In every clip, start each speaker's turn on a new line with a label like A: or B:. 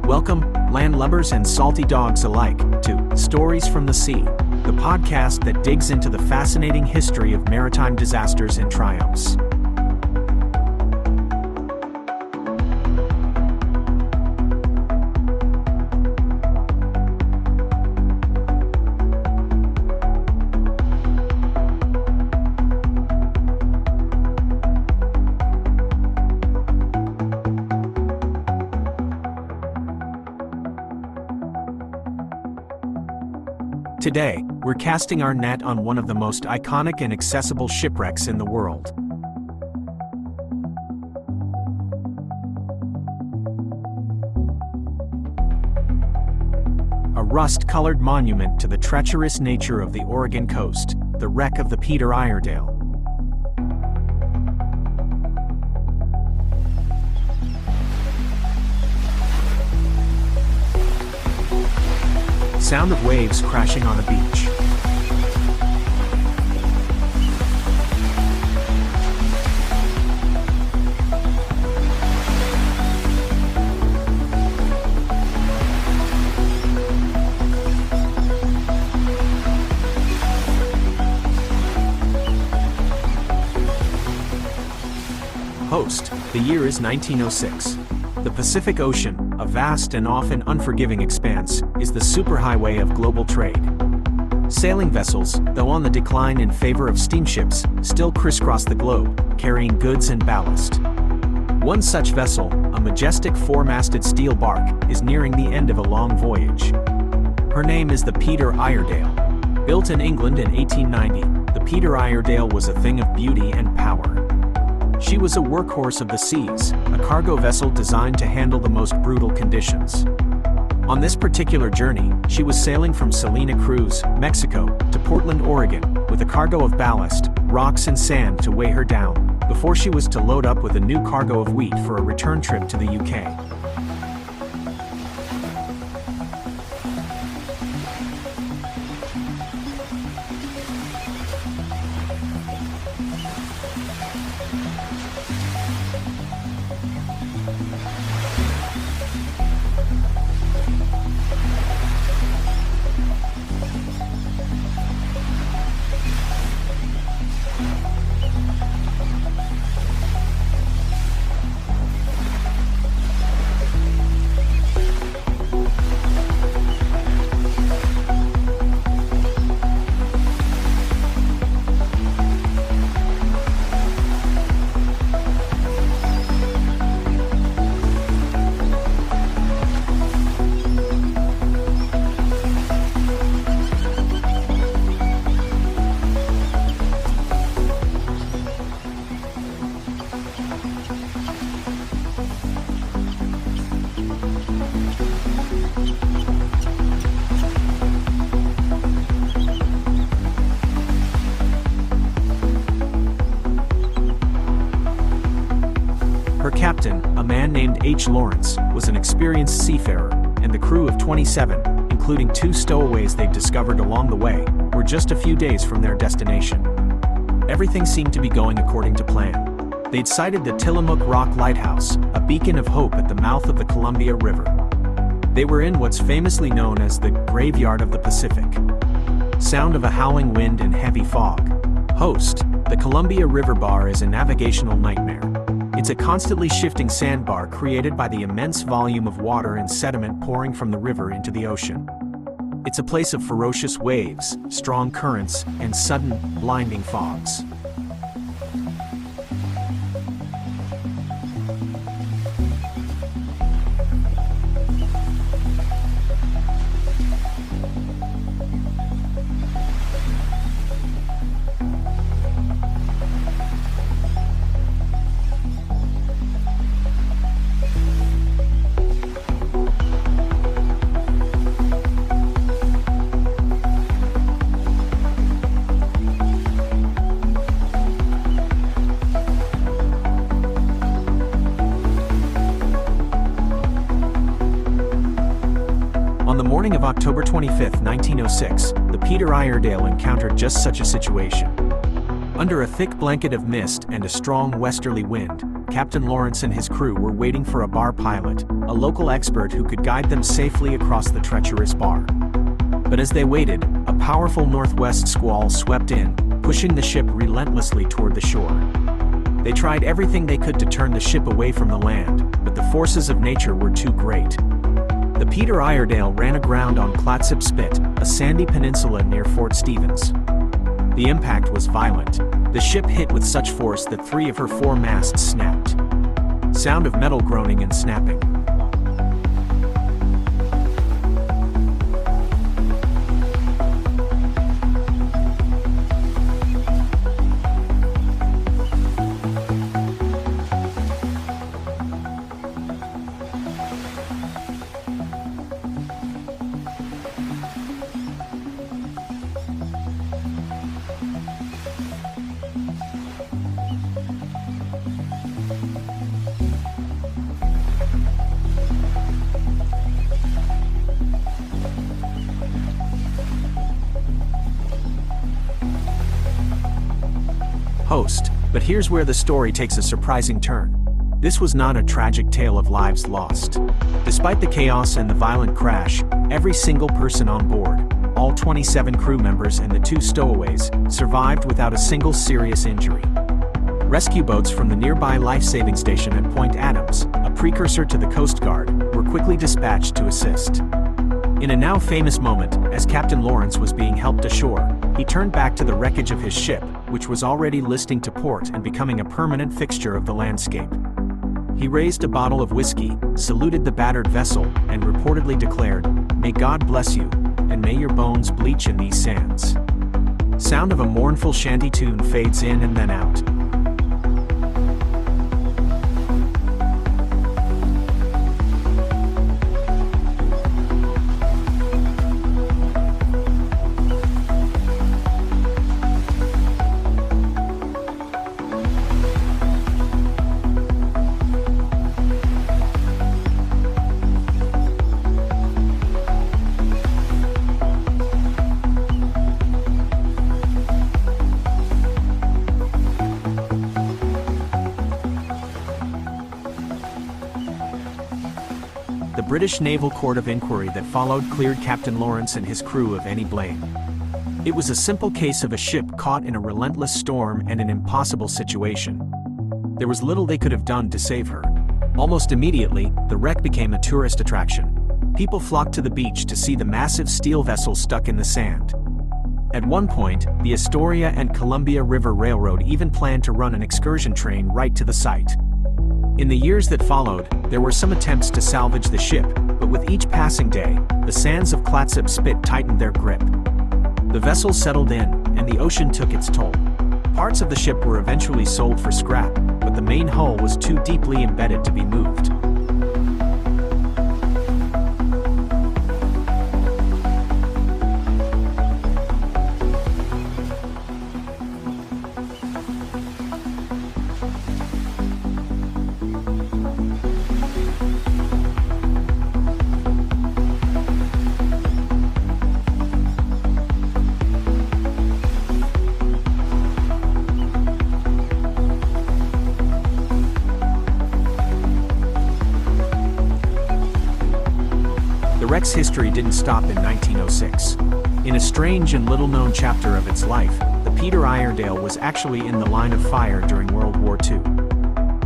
A: Welcome, landlubbers and salty dogs alike, to Stories from the Sea, the podcast that digs into the fascinating history of maritime disasters and triumphs. Today, we're casting our net on one of the most iconic and accessible shipwrecks in the world. A rust-colored monument to the treacherous nature of the Oregon coast, the wreck of the Peter Iredale. Sound of waves crashing on a beach. Host, the year is 1906. The Pacific Ocean, a vast and often unforgiving expanse, is the superhighway of global trade. Sailing vessels, though on the decline in favor of steamships, still crisscross the globe, carrying goods and ballast. One such vessel, a majestic four-masted steel barque, is nearing the end of a long voyage. Her name is the Peter Iredale. Built in England in 1890, the Peter Iredale was a thing of beauty and power. She was a workhorse of the seas, a cargo vessel designed to handle the most brutal conditions. On this particular journey, she was sailing from Salina Cruz, Mexico, to Portland, Oregon, with a cargo of ballast, rocks and sand to weigh her down, before she was to load up with a new cargo of wheat for a return trip to the UK. Her captain, a man named H. Lawrence, was an experienced seafarer, and the crew of 27, including two stowaways they'd discovered along the way, were just a few days from their destination. Everything seemed to be going according to plan. They'd sighted the Tillamook Rock Lighthouse, a beacon of hope at the mouth of the Columbia River. They were in what's famously known as the graveyard of the Pacific. Sound of a howling wind and heavy fog. Host, the Columbia River Bar is a navigational nightmare. It's a constantly shifting sandbar created by the immense volume of water and sediment pouring from the river into the ocean. It's a place of ferocious waves, strong currents, and sudden, blinding fogs. the morning of October 25, 1906, the Peter Iredale encountered just such a situation. Under a thick blanket of mist and a strong westerly wind, Captain Lawrence and his crew were waiting for a bar pilot, a local expert who could guide them safely across the treacherous bar. But as they waited, a powerful northwest squall swept in, pushing the ship relentlessly toward the shore. They tried everything they could to turn the ship away from the land, but the forces of nature were too great. The Peter Iredale ran aground on Clatsop Spit, a sandy peninsula near Fort Stevens. The impact was violent. The ship hit with such force that 3 of her 4 masts snapped. Sound of metal groaning and snapping. Host, but here's where the story takes a surprising turn. This was not a tragic tale of lives lost. Despite the chaos and the violent crash, every single person on board, all 27 crew members and the 2 stowaways, survived without a single serious injury. Rescue boats from the nearby life-saving station at Point Adams, a precursor to the Coast Guard, were quickly dispatched to assist. In a now famous moment, as Captain Lawrence was being helped ashore, he turned back to the wreckage of his ship, which was already listing to port and becoming a permanent fixture of the landscape. He raised a bottle of whiskey, saluted the battered vessel, and reportedly declared, "May God bless you, and may your bones bleach in these sands." Sound of a mournful shanty tune fades in and then out. The British Naval Court of Inquiry that followed cleared Captain Lawrence and his crew of any blame. It was a simple case of a ship caught in a relentless storm and an impossible situation. There was little they could have done to save her. Almost immediately, the wreck became a tourist attraction. People flocked to the beach to see the massive steel vessel stuck in the sand. At one point, the Astoria and Columbia River Railroad even planned to run an excursion train right to the site. In the years that followed, there were some attempts to salvage the ship, but with each passing day, the sands of Clatsop Spit tightened their grip. The vessel settled in, and the ocean took its toll. Parts of the ship were eventually sold for scrap, but the main hull was too deeply embedded to be moved. The wreck's history didn't stop in 1906. In a strange and little-known chapter of its life, the Peter Iredale was actually in the line of fire during World War II.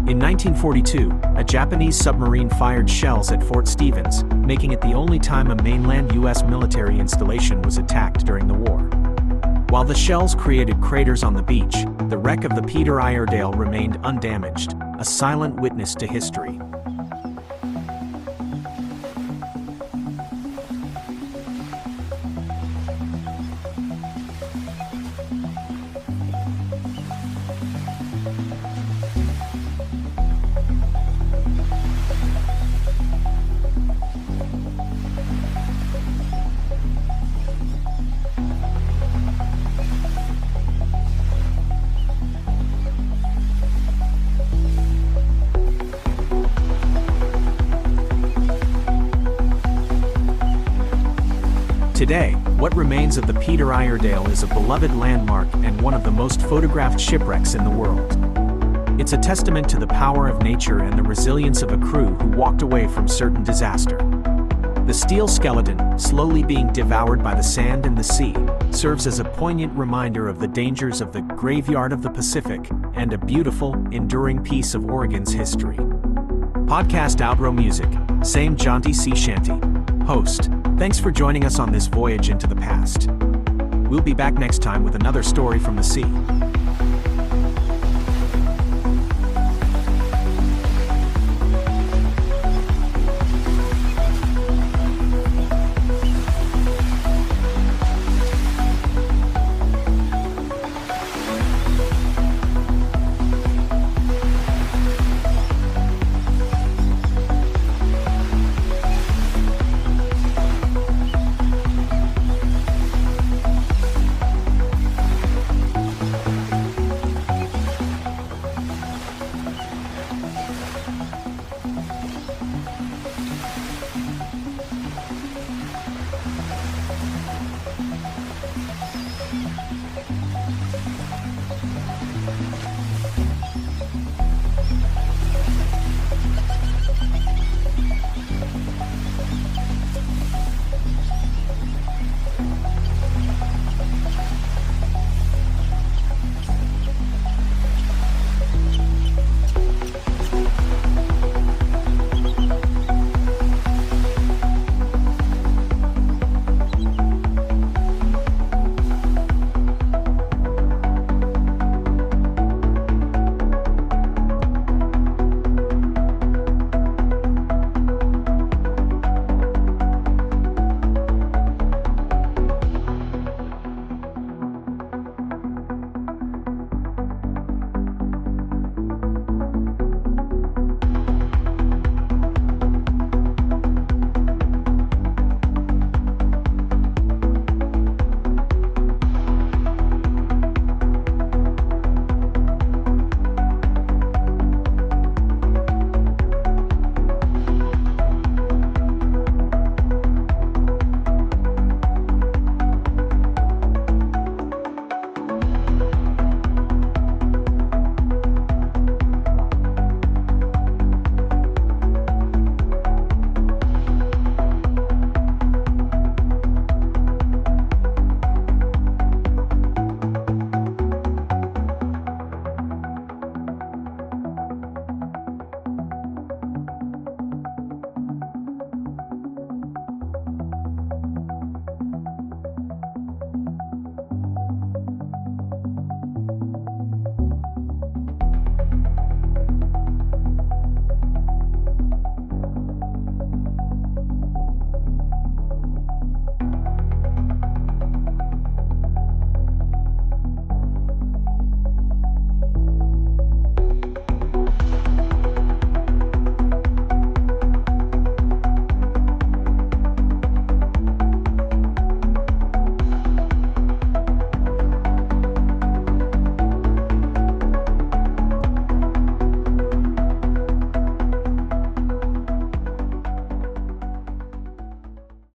A: In 1942, a Japanese submarine fired shells at Fort Stevens, making it the only time a mainland U.S. military installation was attacked during the war. While the shells created craters on the beach, the wreck of the Peter Iredale remained undamaged, a silent witness to history. Today, what remains of the Peter Iredale is a beloved landmark and one of the most photographed shipwrecks in the world. It's a testament to the power of nature and the resilience of a crew who walked away from certain disaster. The steel skeleton, slowly being devoured by the sand and the sea, serves as a poignant reminder of the dangers of the graveyard of the Pacific and a beautiful, enduring piece of Oregon's history. Podcast outro music, same jaunty sea shanty. Host, thanks for joining us on this voyage into the past. We'll be back next time with another story from the sea.